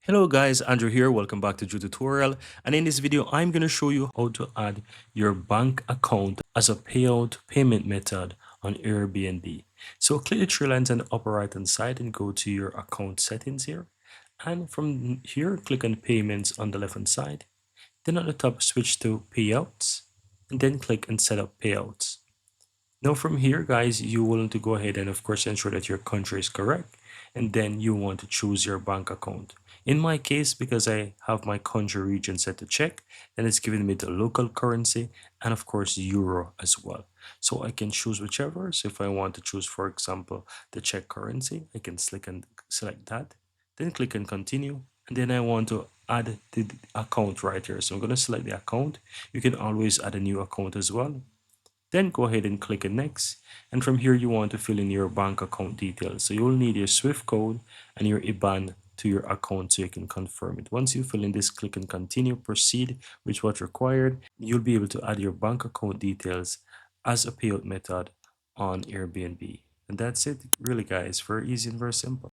Hello guys, Andrew here. Welcome back to the tutorial. And in this video, I'm going to show you how to add your bank account as a payout payment method on Airbnb. So click the three lines on the upper right hand side and go to your account settings here. And from here, click on payments on the left hand side. Then at the top, switch to payouts and then click on set up payouts. Now from here, guys, you will need to go ahead and of course ensure that your country is correct. And then you want to choose your bank account. In my case, because I have my country region set to check, then it's giving me the local currency and of course euro as well. So I can choose whichever. So if I want to choose, for example, the Czech currency, I can select that. Then click on continue. And then I want to add the account right here. So I'm going to select the account. You can always add a new account as well. Then go ahead and click on next. And from here, you want to fill in your bank account details. So you'll need your SWIFT code and your IBAN to your account so you can confirm it. Once you fill in this, click on continue, proceed with what's required. You'll be able to add your bank account details as a payout method on Airbnb. And that's it, really, guys. Very easy and very simple.